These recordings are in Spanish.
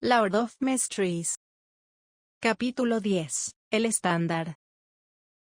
Lord of Mysteries. Capítulo 10. El estándar.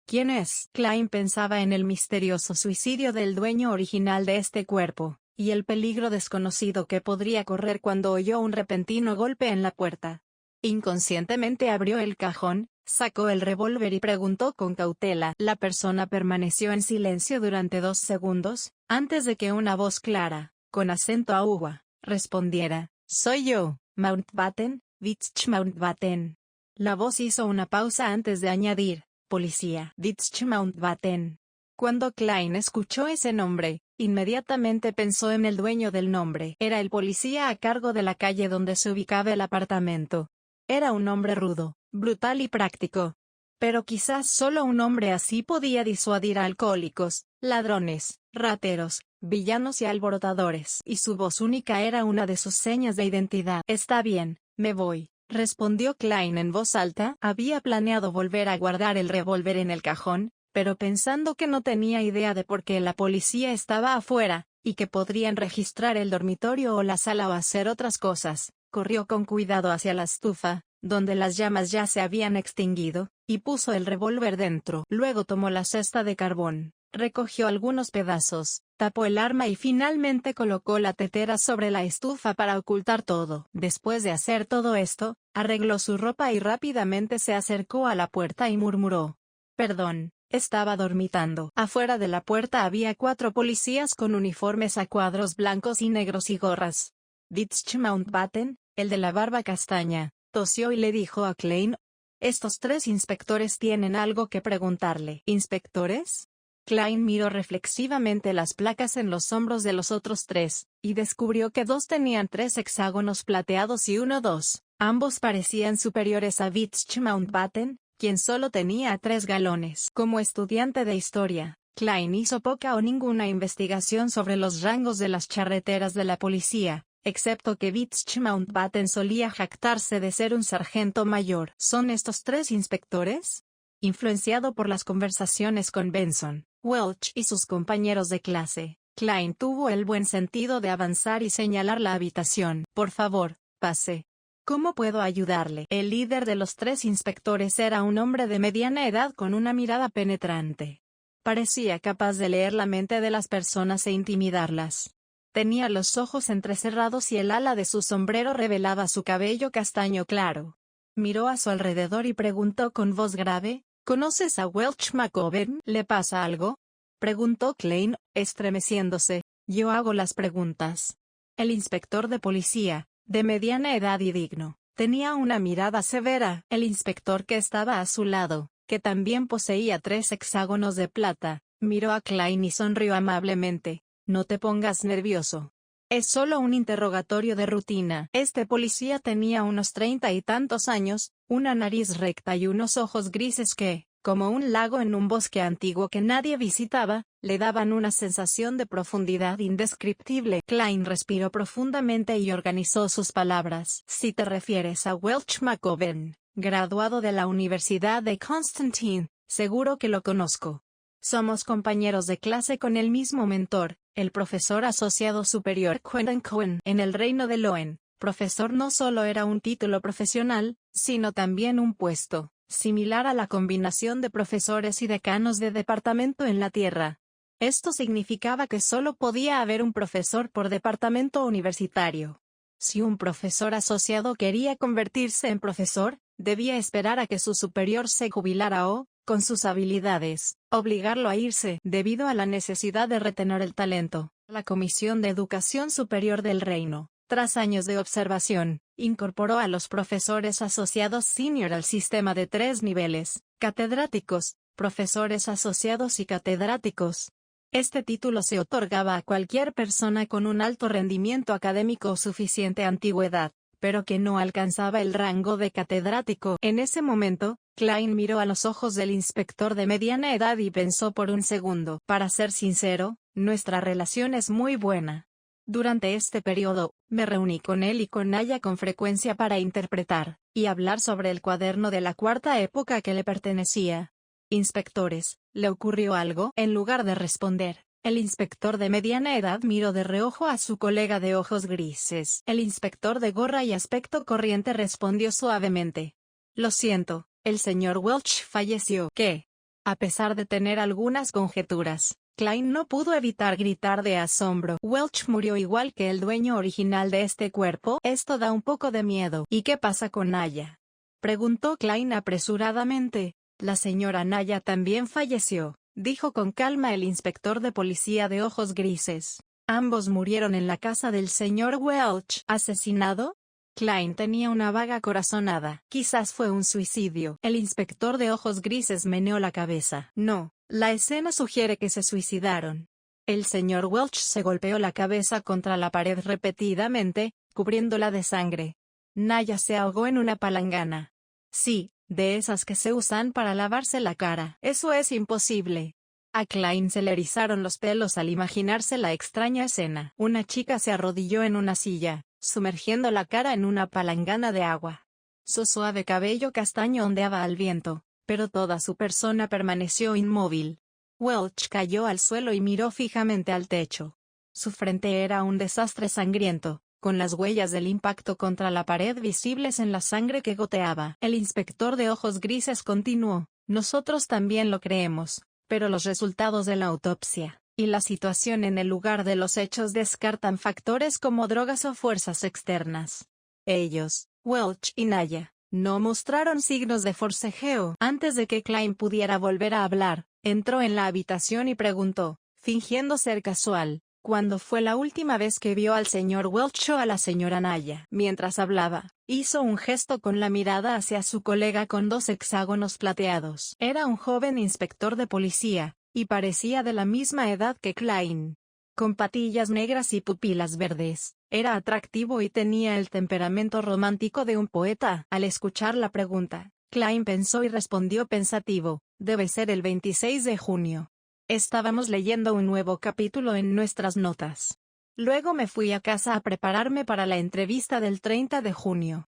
¿Quién es? Klein pensaba en el misterioso suicidio del dueño original de este cuerpo, y el peligro desconocido que podría correr cuando oyó un repentino golpe en la puerta. Inconscientemente abrió el cajón, sacó el revólver y preguntó con cautela. La persona permaneció en silencio durante 2 segundos, antes de que una voz clara, con acento agudo, respondiera: «Soy yo, Mountbatten, Vitch Mountbatten». La voz hizo una pausa antes de añadir: «Policía Vitch Mountbatten». Cuando Klein escuchó ese nombre, inmediatamente pensó en el dueño del nombre. Era el policía a cargo de la calle donde se ubicaba el apartamento. Era un hombre rudo, brutal y práctico. Pero quizás solo un hombre así podía disuadir a alcohólicos, ladrones, rateros, villanos y alborotadores. Y su voz única era una de sus señas de identidad. «Está bien, me voy», respondió Klein en voz alta. Había planeado volver a guardar el revólver en el cajón, pero pensando que no tenía idea de por qué la policía estaba afuera, y que podrían registrar el dormitorio o la sala o hacer otras cosas, corrió con cuidado hacia la estufa, donde las llamas ya se habían extinguido, y puso el revólver dentro. Luego tomó la cesta de carbón, recogió algunos pedazos, tapó el arma y finalmente colocó la tetera sobre la estufa para ocultar todo. Después de hacer todo esto, arregló su ropa y rápidamente se acercó a la puerta y murmuró: «Perdón, estaba dormitando». Afuera de la puerta había 4 policías con uniformes a cuadros blancos y negros y gorras. Vitch Mountbatten, el de la barba castaña, tosió y le dijo a Klein: «Estos 3 inspectores tienen algo que preguntarle». «¿Inspectores?». Klein miró reflexivamente las placas en los hombros de los otros 3, y descubrió que 2 tenían 3 hexágonos plateados y 1 2. Ambos parecían superiores a Vitch Mountbatten, quien solo tenía 3 galones. Como estudiante de historia, Klein hizo poca o ninguna investigación sobre los rangos de las charreteras de la policía, excepto que Vitch Mountbatten solía jactarse de ser un sargento mayor. ¿Son estos 3 inspectores? Influenciado por las conversaciones con Benson, Welch y sus compañeros de clase, Klein tuvo el buen sentido de avanzar y señalar la habitación. «Por favor, pase. ¿Cómo puedo ayudarle?». El líder de los 3 inspectores era un hombre de mediana edad con una mirada penetrante. Parecía capaz de leer la mente de las personas e intimidarlas. Tenía los ojos entrecerrados y el ala de su sombrero revelaba su cabello castaño claro. Miró a su alrededor y preguntó con voz grave: «¿Conoces a Welch McGovern? ¿Le pasa algo?». Preguntó Klein, estremeciéndose. «Yo hago las preguntas». El inspector de policía, de mediana edad y digno, tenía una mirada severa. El inspector que estaba a su lado, que también poseía 3 hexágonos de plata, miró a Klein y sonrió amablemente. «No te pongas nervioso. Es solo un interrogatorio de rutina». Este policía tenía unos 30 y tantos años, una nariz recta y unos ojos grises que, como un lago en un bosque antiguo que nadie visitaba, le daban una sensación de profundidad indescriptible. Klein respiró profundamente y organizó sus palabras. «Si te refieres a Welch McGovern, graduado de la Universidad de Constantine, seguro que lo conozco. Somos compañeros de clase con el mismo mentor, el profesor asociado superior Quentin Cohen». En el reino de Loen, profesor no solo era un título profesional, sino también un puesto, similar a la combinación de profesores y decanos de departamento en la Tierra. Esto significaba que solo podía haber un profesor por departamento universitario. Si un profesor asociado quería convertirse en profesor, debía esperar a que su superior se jubilara o, con sus habilidades, obligarlo a irse. Debido a la necesidad de retener el talento, la Comisión de Educación Superior del Reino, tras años de observación, incorporó a los profesores asociados senior al sistema de 3 niveles: catedráticos, profesores asociados y catedráticos. Este título se otorgaba a cualquier persona con un alto rendimiento académico o suficiente antigüedad, pero que no alcanzaba el rango de catedrático. En ese momento, Klein miró a los ojos del inspector de mediana edad y pensó por un segundo. «Para ser sincero, nuestra relación es muy buena. Durante este periodo, me reuní con él y con Aya con frecuencia para interpretar y hablar sobre el cuaderno de la 4ª época que le pertenecía». «Inspectores, ¿le ocurrió algo?». En lugar de responder, El inspector de mediana edad miró de reojo a su colega de ojos grises. El inspector de gorra y aspecto corriente respondió suavemente. Lo siento, el señor Welch falleció. ¿Qué? A pesar de tener algunas conjeturas, Klein no pudo evitar gritar de asombro. ¿Welch murió igual que el dueño original de este cuerpo? Esto da un poco de miedo. ¿Y qué pasa con Naya?, preguntó Klein apresuradamente. La señora Naya también falleció, dijo con calma el inspector de policía de ojos grises. Ambos murieron en la casa del señor Welch. ¿Asesinado? Klein tenía una vaga corazonada. Quizás fue un suicidio. El inspector de ojos grises meneó la cabeza. No, la escena sugiere que se suicidaron. El señor Welch se golpeó la cabeza contra la pared repetidamente, cubriéndola de sangre. Naya se ahogó en una palangana. Sí, de esas que se usan para lavarse la cara. Eso es imposible. A Klein se le erizaron los pelos al imaginarse la extraña escena. Una chica se arrodilló en una silla, sumergiendo la cara en una palangana de agua. Su suave cabello castaño ondeaba al viento, pero toda su persona permaneció inmóvil. Welch cayó al suelo y miró fijamente al techo. Su frente era un desastre sangriento, con las huellas del impacto contra la pared visibles en la sangre que goteaba. El inspector de ojos grises continuó. Nosotros también lo creemos, pero los resultados de la autopsia y la situación en el lugar de los hechos descartan factores como drogas o fuerzas externas. Ellos, Welch y Naya, no mostraron signos de forcejeo. Antes de que Klein pudiera volver a hablar, entró en la habitación y preguntó, fingiendo ser casual, ¿cuándo fue la última vez que vio al señor Welch o a la señora Naya? Mientras hablaba, hizo un gesto con la mirada hacia su colega con dos hexágonos plateados. Era un joven inspector de policía, y parecía de la misma edad que Klein. Con patillas negras y pupilas verdes, era atractivo y tenía el temperamento romántico de un poeta. Al escuchar la pregunta, Klein pensó y respondió pensativo, debe ser el 26 de junio. Estábamos leyendo un nuevo capítulo en nuestras notas. Luego me fui a casa a prepararme para la entrevista del 30 de junio.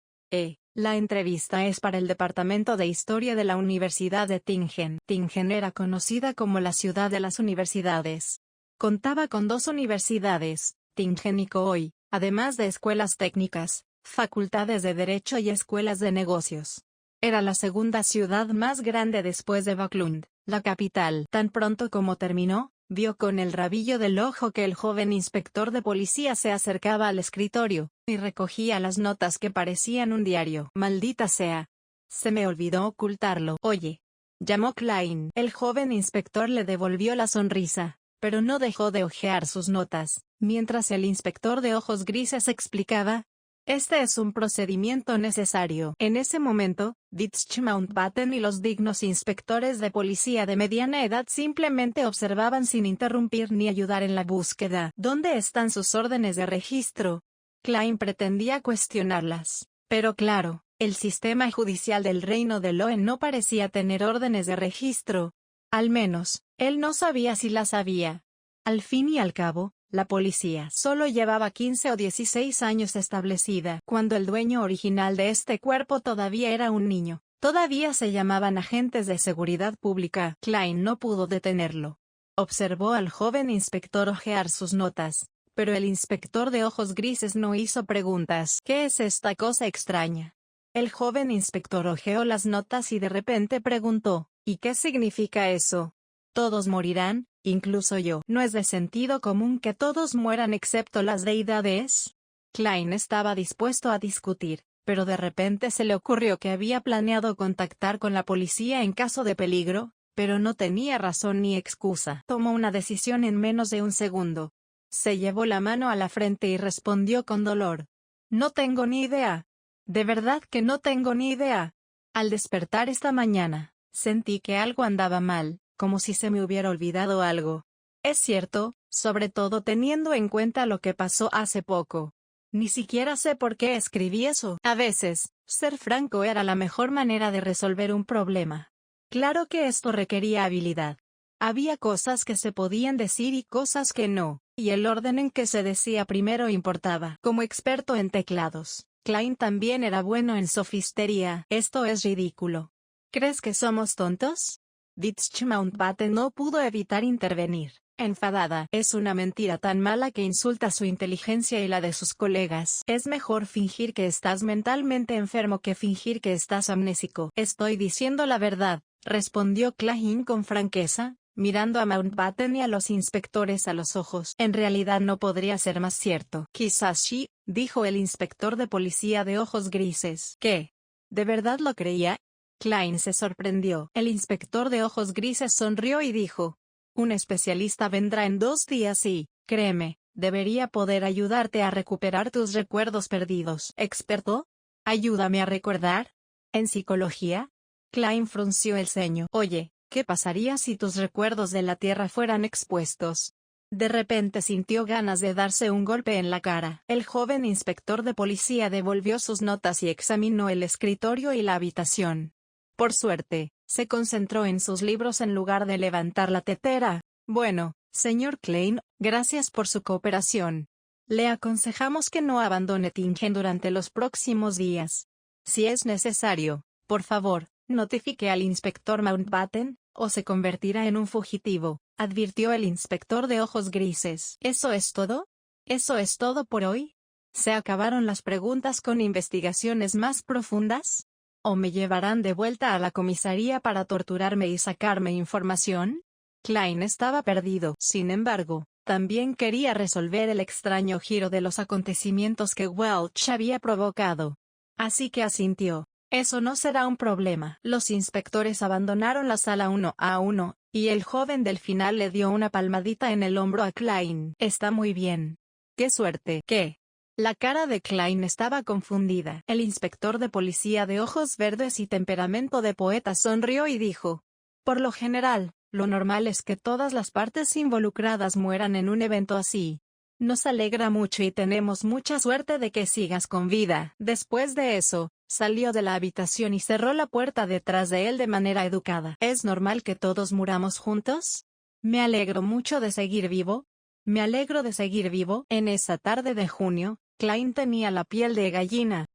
La entrevista es para el Departamento de Historia de la Universidad de Tingen. Tingen era conocida como la ciudad de las universidades. Contaba con 2 universidades, Tingen y Kohoi, además de escuelas técnicas, facultades de derecho y escuelas de negocios. Era la segunda ciudad más grande después de Backlund, la capital. Tan pronto como terminó, vio con el rabillo del ojo que el joven inspector de policía se acercaba al escritorio, y recogía las notas que parecían un diario. Maldita sea. Se me olvidó ocultarlo. Oye. Llamó Klein. El joven inspector le devolvió la sonrisa, pero no dejó de hojear sus notas, mientras el inspector de ojos grises explicaba. Este es un procedimiento necesario. En ese momento, Dietrich Mountbatten y los dignos inspectores de policía de mediana edad simplemente observaban sin interrumpir ni ayudar en la búsqueda. ¿Dónde están sus órdenes de registro? Klein pretendía cuestionarlas, pero claro, el sistema judicial del Reino de Loen no parecía tener órdenes de registro. Al menos, él no sabía si las había. Al fin y al cabo, la policía solo llevaba 15 o 16 años establecida cuando el dueño original de este cuerpo todavía era un niño. Todavía se llamaban agentes de seguridad pública. Klein no pudo detenerlo. Observó al joven inspector hojear sus notas, pero el inspector de ojos grises no hizo preguntas. ¿Qué es esta cosa extraña? El joven inspector hojeó las notas y de repente preguntó, ¿y qué significa eso? Todos morirán, incluso yo. ¿No es de sentido común que todos mueran excepto las deidades? Klein estaba dispuesto a discutir, pero de repente se le ocurrió que había planeado contactar con la policía en caso de peligro, pero no tenía razón ni excusa. Tomó una decisión en menos de un segundo. Se llevó la mano a la frente y respondió con dolor. No tengo ni idea. De verdad que no tengo ni idea. Al despertar esta mañana, sentí que algo andaba mal, como si se me hubiera olvidado algo. Es cierto, sobre todo teniendo en cuenta lo que pasó hace poco. Ni siquiera sé por qué escribí eso. A veces, ser franco era la mejor manera de resolver un problema. Claro que esto requería habilidad. Había cosas que se podían decir y cosas que no, y el orden en que se decía primero importaba. Como experto en teclados, Klein también era bueno en sofistería. Esto es ridículo. ¿Crees que somos tontos? Dietrich Mountbatten no pudo evitar intervenir. enfadada. Es una mentira tan mala que insulta su inteligencia y la de sus colegas. Es mejor fingir que estás mentalmente enfermo que fingir que estás amnésico. Estoy diciendo la verdad, respondió Klein con franqueza, mirando a Mountbatten y a los inspectores a los ojos. En realidad no podría ser más cierto. Quizás sí, dijo el inspector de policía de ojos grises. ¿Qué? ¿De verdad lo creía? Klein se sorprendió. El inspector de ojos grises sonrió y dijo: un especialista vendrá en 2 días y, créeme, debería poder ayudarte a recuperar tus recuerdos perdidos. ¿Experto? ¿Ayúdame a recordar? ¿En psicología? Klein frunció el ceño. Oye, ¿qué pasaría si tus recuerdos de la Tierra fueran expuestos? De repente sintió ganas de darse un golpe en la cara. El joven inspector de policía devolvió sus notas y examinó el escritorio y la habitación. Por suerte, se concentró en sus libros en lugar de levantar la tetera. Bueno, señor Klein, gracias por su cooperación. Le aconsejamos que no abandone Tingen durante los próximos días. Si es necesario, por favor, notifique al inspector Mountbatten, o se convertirá en un fugitivo, advirtió el inspector de ojos grises. ¿Eso es todo? ¿Eso es todo por hoy? ¿Se acabaron las preguntas con investigaciones más profundas? ¿O me llevarán de vuelta a la comisaría para torturarme y sacarme información? Klein estaba perdido. Sin embargo, también quería resolver el extraño giro de los acontecimientos que Welch había provocado. Así que asintió. Eso no será un problema. Los inspectores abandonaron la sala uno a uno, y el joven del final le dio una palmadita en el hombro a Klein. Está muy bien. ¡Qué suerte! ¿Qué? La cara de Klein estaba confundida. El inspector de policía de ojos verdes y temperamento de poeta sonrió y dijo: por lo general, lo normal es que todas las partes involucradas mueran en un evento así. Nos alegra mucho y tenemos mucha suerte de que sigas con vida. Después de eso, salió de la habitación y cerró la puerta detrás de él de manera educada. ¿Es normal que todos muramos juntos? Me alegro mucho de seguir vivo. Me alegro de seguir vivo. En esa tarde de junio, Klein tenía la piel de gallina.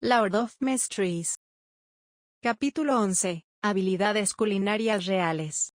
Lord of Mysteries. Capítulo 11. Habilidades culinarias reales.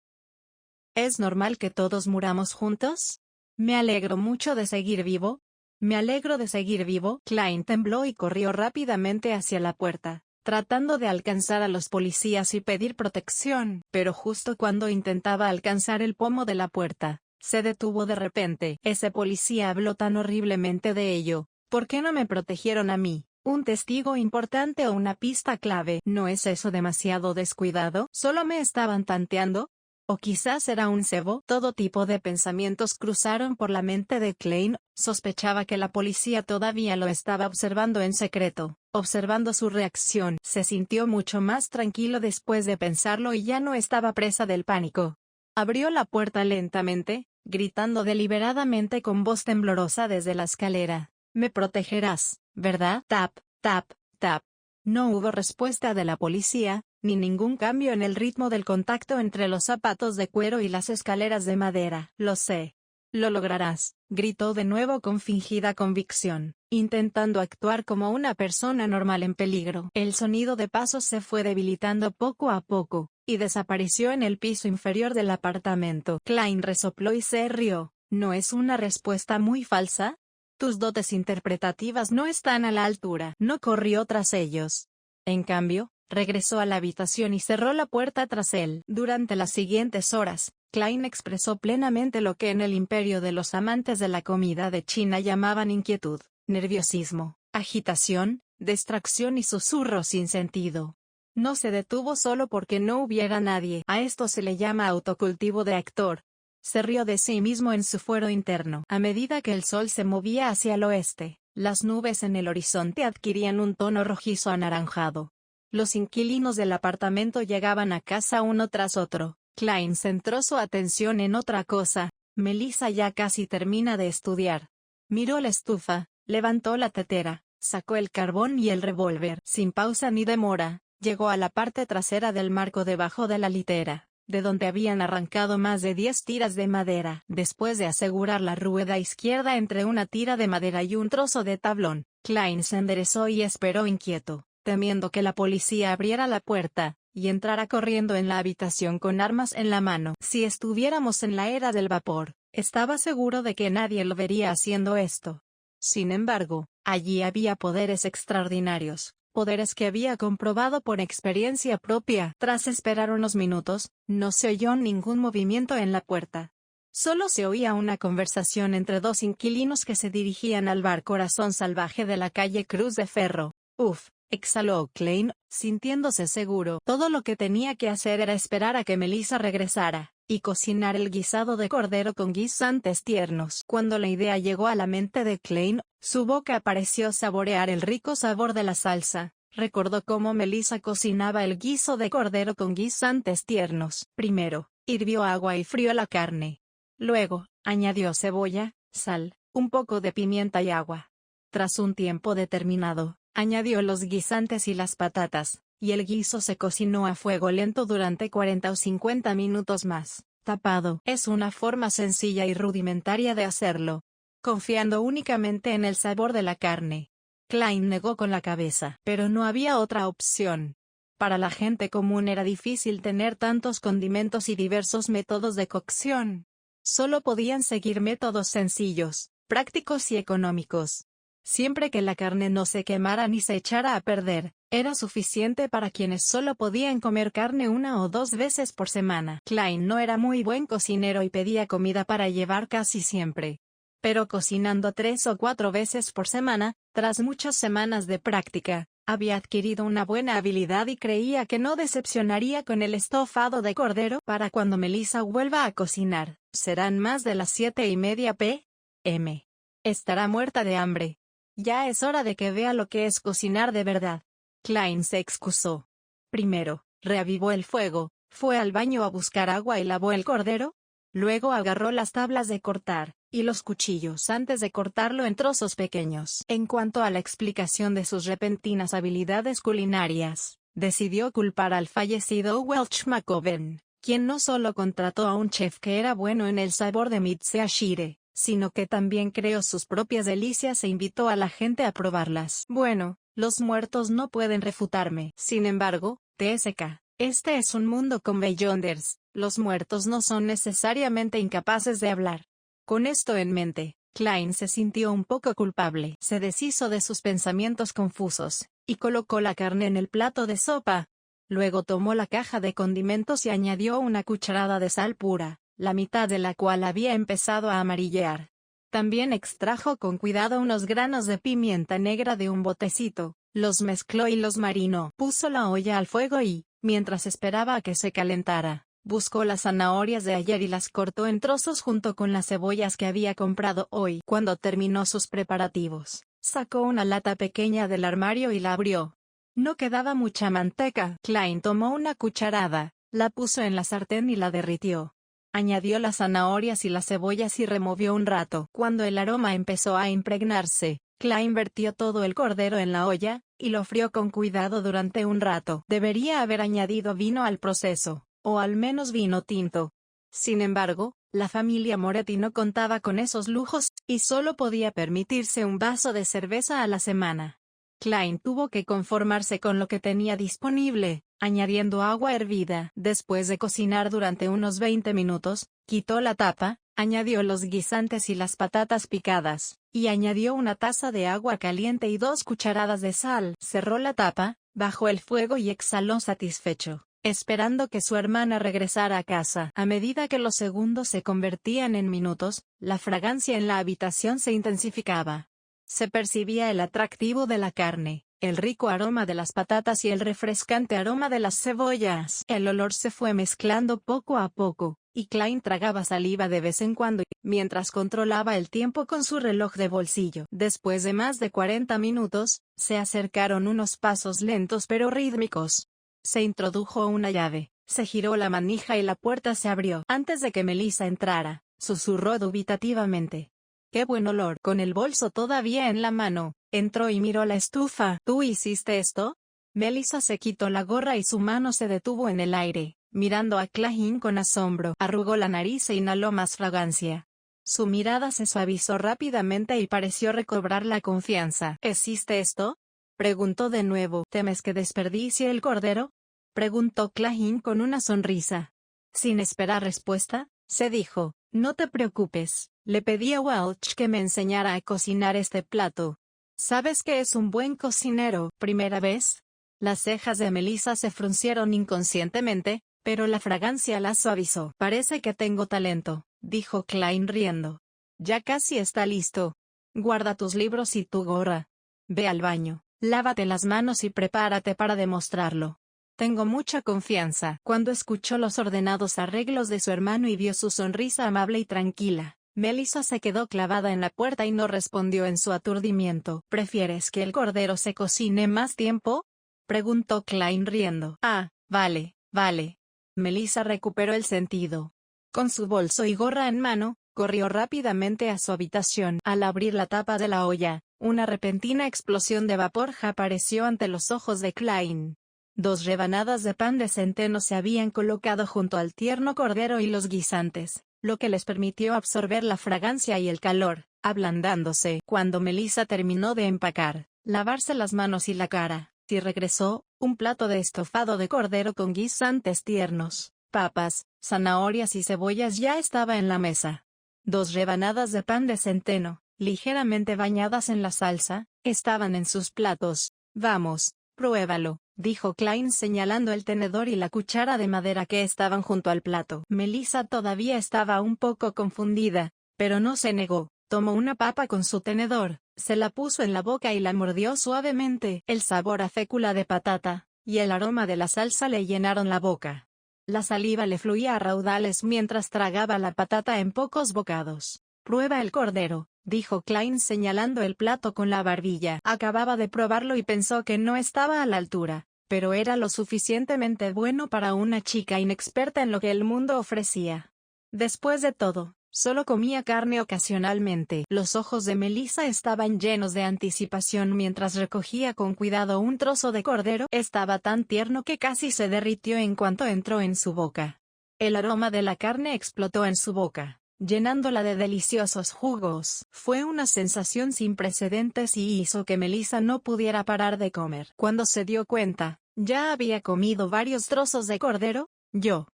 ¿Es normal que todos muramos juntos? Me alegro mucho de seguir vivo. Me alegro de seguir vivo. Klein tembló y corrió rápidamente hacia la puerta, tratando de alcanzar a los policías y pedir protección. Pero justo cuando intentaba alcanzar el pomo de la puerta, se detuvo de repente. Ese policía habló tan horriblemente de ello. ¿Por qué no me protegieron a mí? ¿Un testigo importante o una pista clave? ¿No es eso demasiado descuidado? ¿Solo me estaban tanteando? ¿O quizás era un cebo? Todo tipo de pensamientos cruzaron por la mente de Klein. Sospechaba que la policía todavía lo estaba observando en secreto, observando su reacción. Se sintió mucho más tranquilo después de pensarlo y ya no estaba presa del pánico. Abrió la puerta lentamente, gritando deliberadamente con voz temblorosa desde la escalera: me protegerás, ¿verdad? Tap, tap, tap. No hubo respuesta de la policía, ni ningún cambio en el ritmo del contacto entre los zapatos de cuero y las escaleras de madera. Lo sé. Lo lograrás, gritó de nuevo con fingida convicción, intentando actuar como una persona normal en peligro. El sonido de pasos se fue debilitando poco a poco, y desapareció en el piso inferior del apartamento. Klein resopló y se rió. ¿No es una respuesta muy falsa? Tus dotes interpretativas no están a la altura. No corrió tras ellos. En cambio, regresó a la habitación y cerró la puerta tras él. Durante las siguientes horas, Klein expresó plenamente lo que en el imperio de los amantes de la comida de China llamaban inquietud, nerviosismo, agitación, distracción y susurro sin sentido. No se detuvo solo porque no hubiera nadie. A esto se le llama autocultivo de actor. Se rió de sí mismo en su fuero interno. A medida que el sol se movía hacia el oeste, las nubes en el horizonte adquirían un tono rojizo anaranjado. Los inquilinos del apartamento llegaban a casa uno tras otro. Klein centró su atención en otra cosa. Melissa ya casi termina de estudiar. Miró la estufa, levantó la tetera, sacó el carbón y el revólver. Sin pausa ni demora, llegó a la parte trasera del marco debajo de la litera, de donde habían arrancado más de 10 tiras de madera. Después de asegurar la rueda izquierda entre una tira de madera y un trozo de tablón, Klein se enderezó y esperó inquieto, temiendo que la policía abriera la puerta. y entrara corriendo en la habitación con armas en la mano. Si estuviéramos en la era del vapor, estaba seguro de que nadie lo vería haciendo esto. Sin embargo, allí había poderes extraordinarios, poderes que había comprobado por experiencia propia. Tras esperar unos minutos, no se oyó ningún movimiento en la puerta. Solo se oía una conversación entre dos inquilinos que se dirigían al bar Corazón Salvaje de la calle Cruz de Ferro. Uf, exhaló Klein, sintiéndose seguro. Todo lo que tenía que hacer era esperar a que Melissa regresara, y cocinar el guisado de cordero con guisantes tiernos. Cuando la idea llegó a la mente de Klein, su boca pareció saborear el rico sabor de la salsa. Recordó cómo Melissa cocinaba el guiso de cordero con guisantes tiernos. Primero, hirvió agua y frió la carne. Luego, añadió cebolla, sal, un poco de pimienta y agua. Tras un tiempo determinado, añadió los guisantes y las patatas, y el guiso se cocinó a fuego lento durante 40 o 50 minutos más, tapado. Es una forma sencilla y rudimentaria de hacerlo, confiando únicamente en el sabor de la carne. Klein negó con la cabeza. Pero no había otra opción. Para la gente común era difícil tener tantos condimentos y diversos métodos de cocción. Solo podían seguir métodos sencillos, prácticos y económicos. Siempre que la carne no se quemara ni se echara a perder, era suficiente para quienes solo podían comer carne 1 o 2 veces por semana. Klein no era muy buen cocinero y pedía comida para llevar casi siempre. Pero cocinando 3 o 4 veces por semana, tras muchas semanas de práctica, había adquirido una buena habilidad y creía que no decepcionaría con el estofado de cordero. Para cuando Melissa vuelva a cocinar, serán más de las 7:30 p.m. Estará muerta de hambre. Ya es hora de que vea lo que es cocinar de verdad. Klein se excusó. Primero, reavivó el fuego, fue al baño a buscar agua y lavó el cordero. Luego agarró las tablas de cortar, y los cuchillos antes de cortarlo en trozos pequeños. En cuanto a la explicación de sus repentinas habilidades culinarias, decidió culpar al fallecido Welch McGovern, quien no solo contrató a un chef que era bueno en el sabor de Mitsuashire, sino que también creó sus propias delicias e invitó a la gente a probarlas. Bueno, los muertos no pueden refutarme. Sin embargo, TSK, este es un mundo con Beyonders, los muertos no son necesariamente incapaces de hablar. Con esto en mente, Klein se sintió un poco culpable. Se deshizo de sus pensamientos confusos, y colocó la carne en el plato de sopa. Luego tomó la caja de condimentos y añadió una cucharada de sal pura, la mitad de la cual había empezado a amarillear. También extrajo con cuidado unos granos de pimienta negra de un botecito, los mezcló y los marinó. Puso la olla al fuego y, mientras esperaba a que se calentara, buscó las zanahorias de ayer y las cortó en trozos junto con las cebollas que había comprado hoy. Cuando terminó sus preparativos, sacó una lata pequeña del armario y la abrió. No quedaba mucha manteca. Klein tomó una cucharada, la puso en la sartén y la derritió. Añadió las zanahorias y las cebollas y removió un rato. Cuando el aroma empezó a impregnarse, Klein vertió todo el cordero en la olla, y lo frió con cuidado durante un rato. Debería haber añadido vino al proceso, o al menos vino tinto. Sin embargo, la familia Moretti no contaba con esos lujos, y solo podía permitirse un vaso de cerveza a la semana. Klein tuvo que conformarse con lo que tenía disponible, añadiendo agua hervida. Después de cocinar durante unos 20 minutos, quitó la tapa, añadió los guisantes y las patatas picadas, y añadió una taza de agua caliente y 2 cucharadas de sal. Cerró la tapa, bajó el fuego y exhaló satisfecho, esperando que su hermana regresara a casa. A medida que los segundos se convertían en minutos, la fragancia en la habitación se intensificaba. Se percibía el atractivo de la carne, el rico aroma de las patatas y el refrescante aroma de las cebollas. El olor se fue mezclando poco a poco, y Klein tragaba saliva de vez en cuando, mientras controlaba el tiempo con su reloj de bolsillo. Después de más de 40 minutos, se acercaron unos pasos lentos pero rítmicos. Se introdujo una llave, se giró la manija y la puerta se abrió. Antes de que Melissa entrara, susurró dubitativamente: ¡qué buen olor! Con el bolso todavía en la mano, entró y miró la estufa. ¿Tú hiciste esto? Melissa se quitó la gorra y su mano se detuvo en el aire, mirando a Klein con asombro. Arrugó la nariz e inhaló más fragancia. Su mirada se suavizó rápidamente y pareció recobrar la confianza. ¿Hiciste esto?, preguntó de nuevo. ¿Temes que desperdicie el cordero? preguntó Klein con una sonrisa. Sin esperar respuesta, se dijo, no te preocupes, le pedí a Welch que me enseñara a cocinar este plato. ¿Sabes que es un buen cocinero? ¿Primera vez? Las cejas de Melissa se fruncieron inconscientemente, pero la fragancia la suavizó. Parece que tengo talento, dijo Klein riendo. Ya casi está listo. Guarda tus libros y tu gorra. Ve al baño, lávate las manos y prepárate para demostrarlo. Tengo mucha confianza. Cuando escuchó los ordenados arreglos de su hermano y vio su sonrisa amable y tranquila, Melissa se quedó clavada en la puerta y no respondió en su aturdimiento. ¿Prefieres que el cordero se cocine más tiempo? Preguntó Klein riendo. Ah, vale, vale. Melissa recuperó el sentido. Con su bolso y gorra en mano, corrió rápidamente a su habitación. Al abrir la tapa de la olla, una repentina explosión de vapor apareció ante los ojos de Klein. 2 rebanadas de pan de centeno se habían colocado junto al tierno cordero y los guisantes, lo que les permitió absorber la fragancia y el calor, ablandándose. Cuando Melissa terminó de empacar, lavarse las manos y la cara, y regresó, un plato de estofado de cordero con guisantes tiernos, papas, zanahorias y cebollas ya estaba en la mesa. 2 rebanadas de pan de centeno, ligeramente bañadas en la salsa, estaban en sus platos. Vamos, pruébalo, dijo Klein señalando el tenedor y la cuchara de madera que estaban junto al plato. Melissa todavía estaba un poco confundida, pero no se negó. Tomó una papa con su tenedor, se la puso en la boca y la mordió suavemente. El sabor a fécula de patata, y el aroma de la salsa le llenaron la boca. La saliva le fluía a raudales mientras tragaba la patata en pocos bocados. Prueba el cordero, dijo Klein señalando el plato con la barbilla. Acababa de probarlo y pensó que no estaba a la altura, pero era lo suficientemente bueno para una chica inexperta en lo que el mundo ofrecía. Después de todo, solo comía carne ocasionalmente. Los ojos de Melissa estaban llenos de anticipación mientras recogía con cuidado un trozo de cordero. Estaba tan tierno que casi se derritió en cuanto entró en su boca. El aroma de la carne explotó en su boca, llenándola de deliciosos jugos. Fue una sensación sin precedentes y hizo que Melissa no pudiera parar de comer. Cuando se dio cuenta, ya había comido varios trozos de cordero. Yo.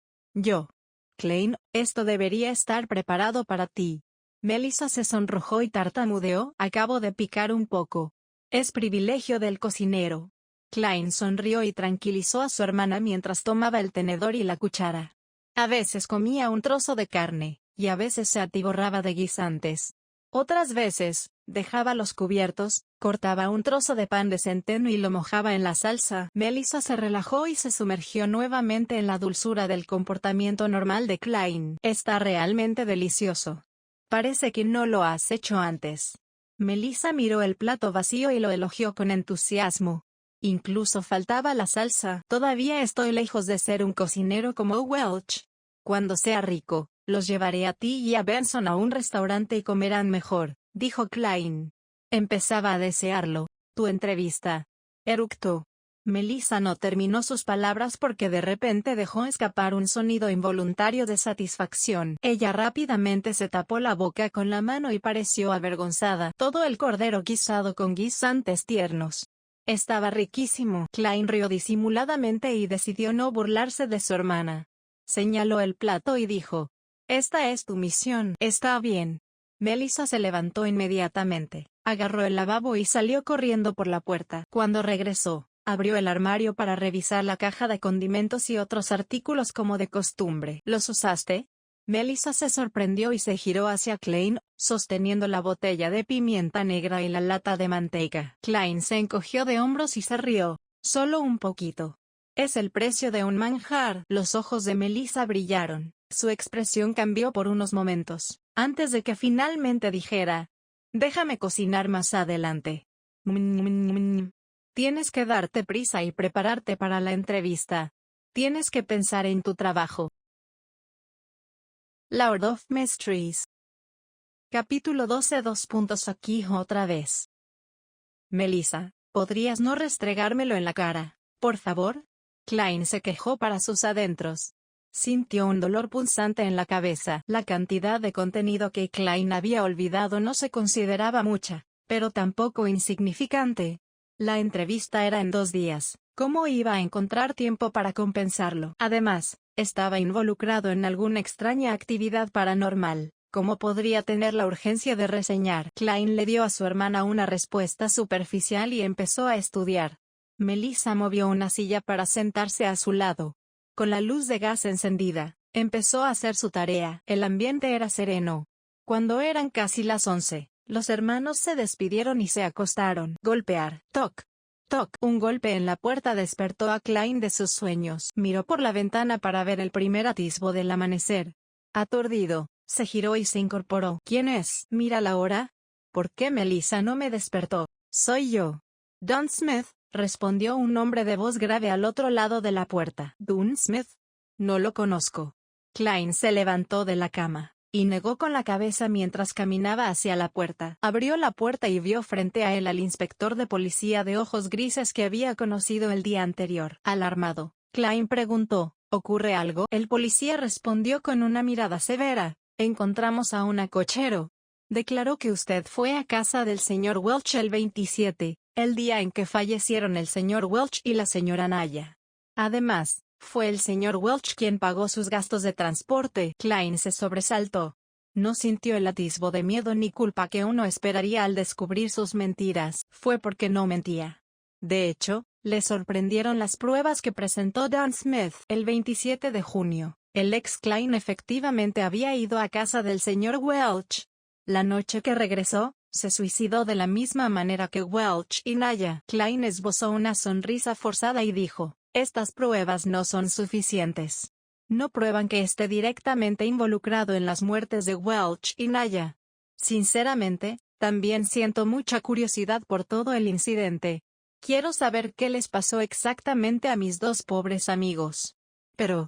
Klein, esto debería estar preparado para ti. Melissa se sonrojó y tartamudeó. Acabo de picar un poco. Es privilegio del cocinero. Klein sonrió y tranquilizó a su hermana mientras tomaba el tenedor y la cuchara. A veces comía un trozo de carne, y a veces se atiborraba de guisantes. Otras veces, dejaba los cubiertos, cortaba un trozo de pan de centeno y lo mojaba en la salsa. Melissa se relajó y se sumergió nuevamente en la dulzura del comportamiento normal de Klein. Está realmente delicioso. Parece que no lo has hecho antes. Melissa miró el plato vacío y lo elogió con entusiasmo. Incluso faltaba la salsa. Todavía estoy lejos de ser un cocinero como Welch. Cuando sea rico, los llevaré a ti y a Benson a un restaurante y comerán mejor, dijo Klein. Empezaba a desearlo. Tu entrevista. Eructó. Melissa no terminó sus palabras porque de repente dejó escapar un sonido involuntario de satisfacción. Ella rápidamente se tapó la boca con la mano y pareció avergonzada. Todo el cordero guisado con guisantes tiernos. Estaba riquísimo. Klein rió disimuladamente y decidió no burlarse de su hermana. Señaló el plato y dijo: esta es tu misión. Está bien. Melissa se levantó inmediatamente, agarró el lavabo y salió corriendo por la puerta. Cuando regresó, abrió el armario para revisar la caja de condimentos y otros artículos como de costumbre. ¿Los usaste? Melissa se sorprendió y se giró hacia Klein, sosteniendo la botella de pimienta negra y la lata de manteca. Klein se encogió de hombros y se rió. Solo un poquito. Es el precio de un manjar. Los ojos de Melissa brillaron. Su expresión cambió por unos momentos, antes de que finalmente dijera: déjame cocinar más adelante. Tienes que darte prisa y prepararte para la entrevista. Tienes que pensar en tu trabajo. Lord of Mysteries. Capítulo 12. Aquí otra vez. Melissa, ¿podrías no restregármelo en la cara, por favor? Klein se quejó para sus adentros. Sintió un dolor punzante en la cabeza. La cantidad de contenido que Klein había olvidado no se consideraba mucha, pero tampoco insignificante. La entrevista era en 2 días, ¿Cómo iba a encontrar tiempo para compensarlo? Además, estaba involucrado en alguna extraña actividad paranormal. ¿Cómo podría tener la urgencia de reseñar? Klein le dio a su hermana una respuesta superficial y empezó a estudiar. Melissa movió una silla para sentarse a su lado. Con la luz de gas encendida, empezó a hacer su tarea. El ambiente era sereno. Cuando eran casi las 11, los hermanos se despidieron y se acostaron. Golpear. Toc. Toc. Un golpe en la puerta despertó a Klein de sus sueños. Miró por la ventana para ver el primer atisbo del amanecer. Aturdido, se giró y se incorporó. ¿Quién es? Mira la hora. ¿Por qué Melissa no me despertó? Soy yo. Don Smith, respondió un hombre de voz grave al otro lado de la puerta. ¿Don Smith? No lo conozco. Klein se levantó de la cama y negó con la cabeza mientras caminaba hacia la puerta. Abrió la puerta y vio frente a él al inspector de policía de ojos grises que había conocido el día anterior. Alarmado, Klein preguntó, ¿ocurre algo? El policía respondió con una mirada severa. Encontramos a un cochero. Declaró que usted fue a casa del señor Welch el 27, el día en que fallecieron el señor Welch y la señora Naya. Además, fue el señor Welch quien pagó sus gastos de transporte. Klein se sobresaltó. No sintió el atisbo de miedo ni culpa que uno esperaría al descubrir sus mentiras. Fue porque no mentía. De hecho, le sorprendieron las pruebas que presentó Don Smith. El 27 de junio, el ex Klein efectivamente había ido a casa del señor Welch. La noche que regresó, se suicidó de la misma manera que Welch y Naya. Klein esbozó una sonrisa forzada y dijo, estas pruebas no son suficientes. No prueban que esté directamente involucrado en las muertes de Welch y Naya. Sinceramente, también siento mucha curiosidad por todo el incidente. Quiero saber qué les pasó exactamente a mis dos pobres amigos. Pero,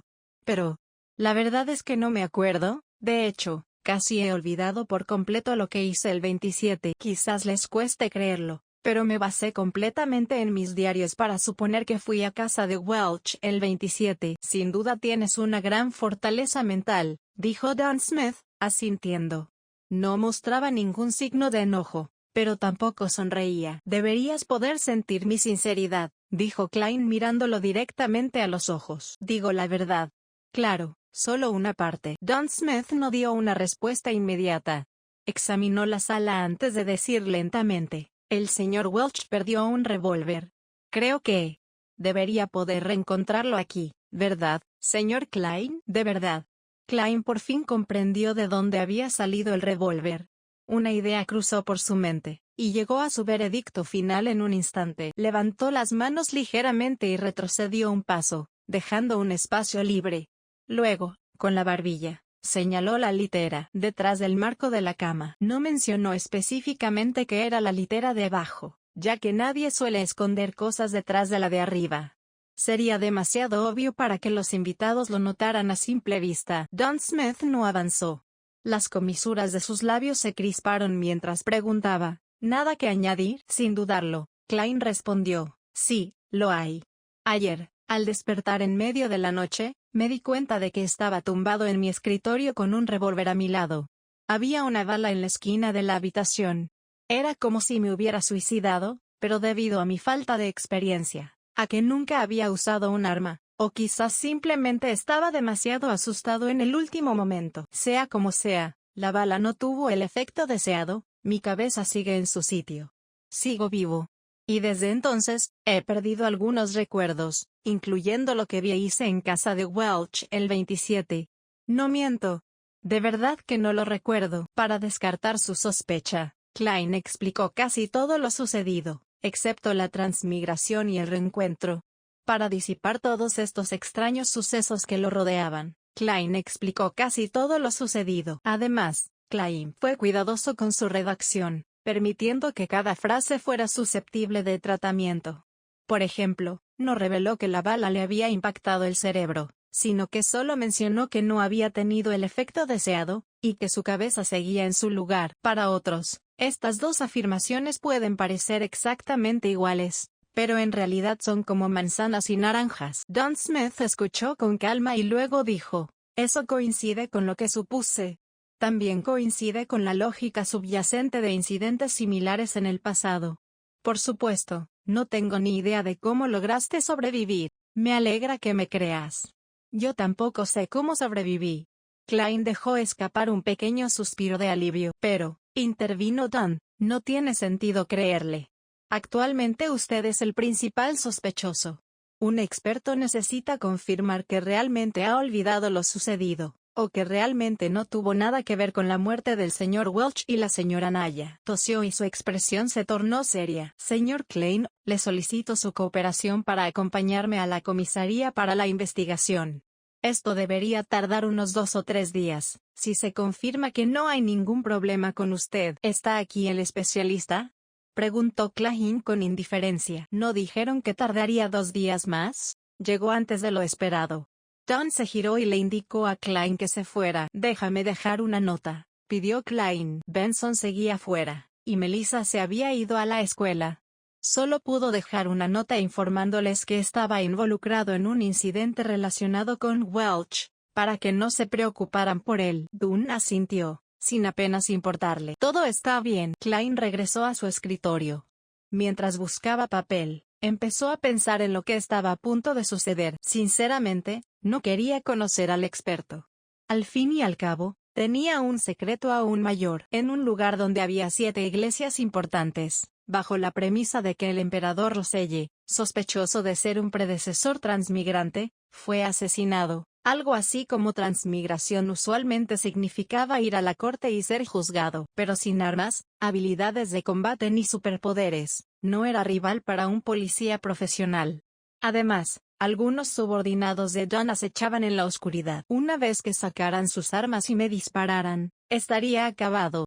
la verdad es que no me acuerdo. De hecho, casi he olvidado por completo lo que hice el 27. Quizás les cueste creerlo, pero me basé completamente en mis diarios para suponer que fui a casa de Welch el 27. Sin duda tienes una gran fortaleza mental, dijo Don Smith, asintiendo. No mostraba ningún signo de enojo, pero tampoco sonreía. Deberías poder sentir mi sinceridad, dijo Klein mirándolo directamente a los ojos. Digo la verdad. Claro, solo una parte. Don Smith no dio una respuesta inmediata. Examinó la sala antes de decir lentamente. El señor Welch perdió un revólver. Creo que debería poder reencontrarlo aquí, ¿verdad, señor Klein? De verdad. Klein por fin comprendió de dónde había salido el revólver. Una idea cruzó por su mente, y llegó a su veredicto final en un instante. Levantó las manos ligeramente y retrocedió un paso, dejando un espacio libre. Luego, con la barbilla, señaló la litera detrás del marco de la cama. No mencionó específicamente que era la litera de abajo, ya que nadie suele esconder cosas detrás de la de arriba. Sería demasiado obvio para que los invitados lo notaran a simple vista. Don Smith no avanzó. Las comisuras de sus labios se crisparon mientras preguntaba. ¿Nada que añadir? Sin dudarlo, Klein respondió. Sí, lo hay. Ayer, al despertar en medio de la noche, me di cuenta de que estaba tumbado en mi escritorio con un revólver a mi lado. Había una bala en la esquina de la habitación. Era como si me hubiera suicidado, pero debido a mi falta de experiencia, a que nunca había usado un arma, o quizás simplemente estaba demasiado asustado en el último momento. Sea como sea, la bala no tuvo el efecto deseado, mi cabeza sigue en su sitio. Sigo vivo. Y desde entonces, he perdido algunos recuerdos, incluyendo lo que vi e hice en casa de Welch el 27. No miento. De verdad que no lo recuerdo. Para descartar su sospecha, Klein explicó casi todo lo sucedido, excepto la transmigración y el reencuentro. Para disipar todos estos extraños sucesos que lo rodeaban, Klein explicó casi todo lo sucedido. Además, Klein fue cuidadoso con su redacción, permitiendo que cada frase fuera susceptible de tratamiento. Por ejemplo, no reveló que la bala le había impactado el cerebro, sino que solo mencionó que no había tenido el efecto deseado, y que su cabeza seguía en su lugar. Para otros, estas dos afirmaciones pueden parecer exactamente iguales, pero en realidad son como manzanas y naranjas. Don Smith escuchó con calma y luego dijo, eso coincide con lo que supuse. También coincide con la lógica subyacente de incidentes similares en el pasado. Por supuesto, No tengo ni idea de cómo lograste sobrevivir. Me alegra que me creas. Yo tampoco sé cómo sobreviví. Klein dejó escapar un pequeño suspiro de alivio. Pero, intervino Dunn, no tiene sentido creerle. Actualmente usted es el principal sospechoso. Un experto necesita confirmar que realmente ha olvidado lo sucedido, o que realmente no tuvo nada que ver con la muerte del señor Welch y la señora Naya. Tosió y su expresión se tornó seria. Señor Klein, le solicito su cooperación para acompañarme a la comisaría para la investigación. Esto debería tardar unos 2 o 3 días. Si se confirma que no hay ningún problema con usted, ¿está aquí el especialista?, preguntó Klein con indiferencia. ¿No dijeron que tardaría 2 días más? Llegó antes de lo esperado. Dunn se giró y le indicó a Klein que se fuera. Déjame dejar una nota, pidió Klein. Benson seguía fuera, y Melissa se había ido a la escuela. Solo pudo dejar una nota informándoles que estaba involucrado en un incidente relacionado con Welch, para que no se preocuparan por él. Dunn asintió, sin apenas importarle. Todo está bien. Klein regresó a su escritorio. Mientras buscaba papel, empezó a pensar en lo que estaba a punto de suceder. Sinceramente, no quería conocer al experto. Al fin y al cabo, tenía un secreto aún mayor. En un lugar donde había 7 iglesias importantes, bajo la premisa de que el emperador Roselle, sospechoso de ser un predecesor transmigrante, fue asesinado. Algo así como transmigración usualmente significaba ir a la corte y ser juzgado. Pero sin armas, habilidades de combate ni superpoderes, no era rival para un policía profesional. Además, algunos subordinados de Dunn acechaban en la oscuridad. Una vez que sacaran sus armas y me dispararan, estaría acabado.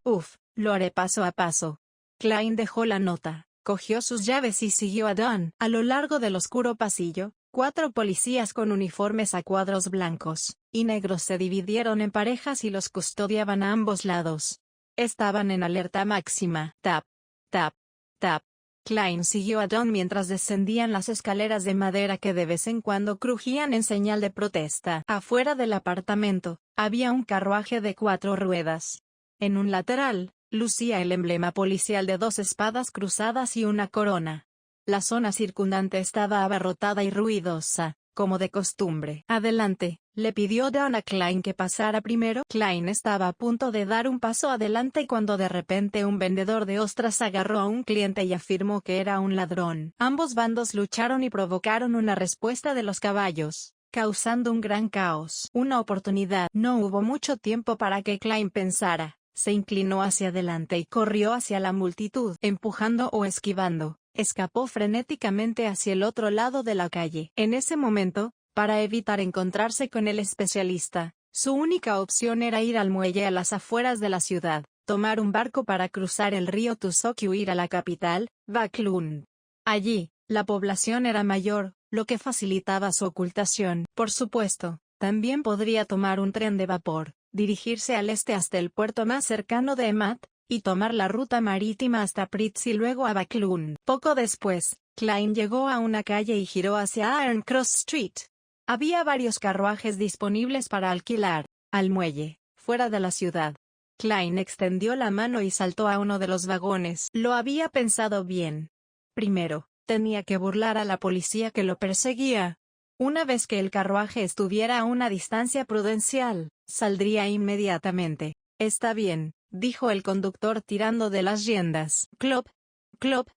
Lo haré paso a paso. Klein dejó la nota, cogió sus llaves y siguió a Dunn. A lo largo del oscuro pasillo, 4 policías con uniformes a cuadros blancos y negros se dividieron en parejas y los custodiaban a ambos lados. Estaban en alerta máxima. Tap, tap, tap. Klein siguió a Dunn mientras descendían las escaleras de madera que de vez en cuando crujían en señal de protesta. Afuera del apartamento, había un carruaje de 4 ruedas. En un lateral, lucía el emblema policial de 2 espadas cruzadas y una corona. La zona circundante estaba abarrotada y ruidosa, como de costumbre. Adelante, le pidió Dunn a Klein que pasara primero. Klein estaba a punto de dar un paso adelante cuando de repente un vendedor de ostras agarró a un cliente y afirmó que era un ladrón. Ambos bandos lucharon y provocaron una respuesta de los caballos, causando un gran caos. Una oportunidad. No hubo mucho tiempo para que Klein pensara. Se inclinó hacia adelante y corrió hacia la multitud, empujando o esquivando. Escapó frenéticamente hacia el otro lado de la calle. En ese momento, para evitar encontrarse con el especialista, su única opción era ir al muelle a las afueras de la ciudad, tomar un barco para cruzar el río Tusok y huir a la capital, Backlund. Allí, la población era mayor, lo que facilitaba su ocultación. Por supuesto, también podría tomar un tren de vapor, dirigirse al este hasta el puerto más cercano de Emmet, y tomar la ruta marítima hasta Pritz y luego a Backlund. Poco después, Klein llegó a una calle y giró hacia Iron Cross Street. Había varios carruajes disponibles para alquilar, al muelle, fuera de la ciudad. Klein extendió la mano y saltó a uno de los vagones. Lo había pensado bien. Primero, tenía que burlar a la policía que lo perseguía. Una vez que el carruaje estuviera a una distancia prudencial, saldría inmediatamente. Está bien, dijo el conductor tirando de las riendas. Clop, clop,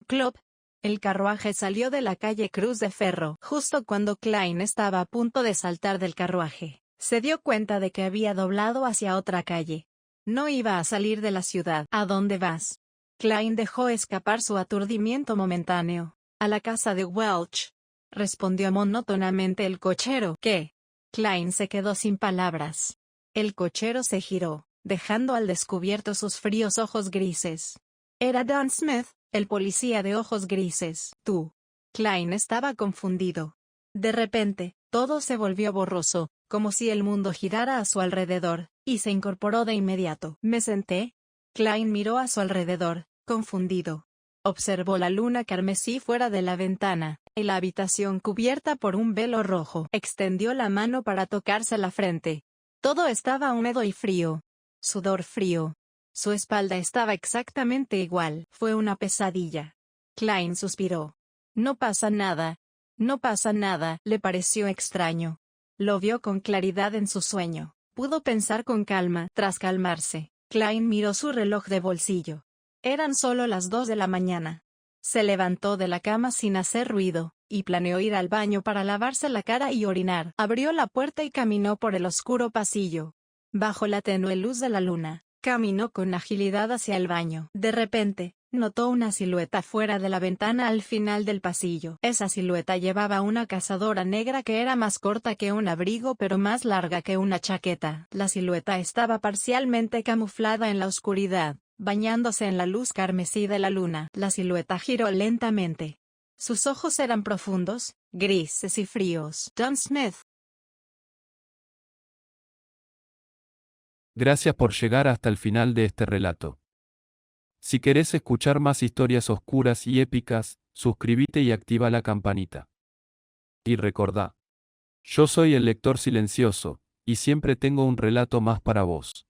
clop. El carruaje salió de la calle Cruz de Ferro. Justo cuando Klein estaba a punto de saltar del carruaje, se dio cuenta de que había doblado hacia otra calle. No iba a salir de la ciudad. ¿A dónde vas? Klein dejó escapar su aturdimiento momentáneo. A la casa de Welch, respondió monótonamente el cochero. ¿Qué? Klein se quedó sin palabras. El cochero se giró, dejando al descubierto sus fríos ojos grises. Era Dunn Smith, el policía de ojos grises. ¿Tú? Klein estaba confundido. De repente, todo se volvió borroso, como si el mundo girara a su alrededor, y se incorporó de inmediato. ¿Me senté? Klein miró a su alrededor, confundido. Observó la luna carmesí fuera de la ventana, y la habitación cubierta por un velo rojo. Extendió la mano para tocarse la frente. Todo estaba húmedo y frío. Sudor frío. Su espalda estaba exactamente igual. Fue una pesadilla. Klein suspiró. No pasa nada. No pasa nada, le pareció extraño. Lo vio con claridad en su sueño. Pudo pensar con calma. Tras calmarse, Klein miró su reloj de bolsillo. Eran solo las 2 de la mañana. Se levantó de la cama sin hacer ruido, y planeó ir al baño para lavarse la cara y orinar. Abrió la puerta y caminó por el oscuro pasillo. Bajo la tenue luz de la luna, caminó con agilidad hacia el baño. De repente, notó una silueta fuera de la ventana al final del pasillo. Esa silueta llevaba una cazadora negra que era más corta que un abrigo pero más larga que una chaqueta. La silueta estaba parcialmente camuflada en la oscuridad, bañándose en la luz carmesí de la luna. La silueta giró lentamente. Sus ojos eran profundos, grises y fríos. John Smith. Gracias por llegar hasta el final de este relato. Si querés escuchar más historias oscuras y épicas, suscríbete y activa la campanita. Y recordá, yo soy el lector silencioso, y siempre tengo un relato más para vos.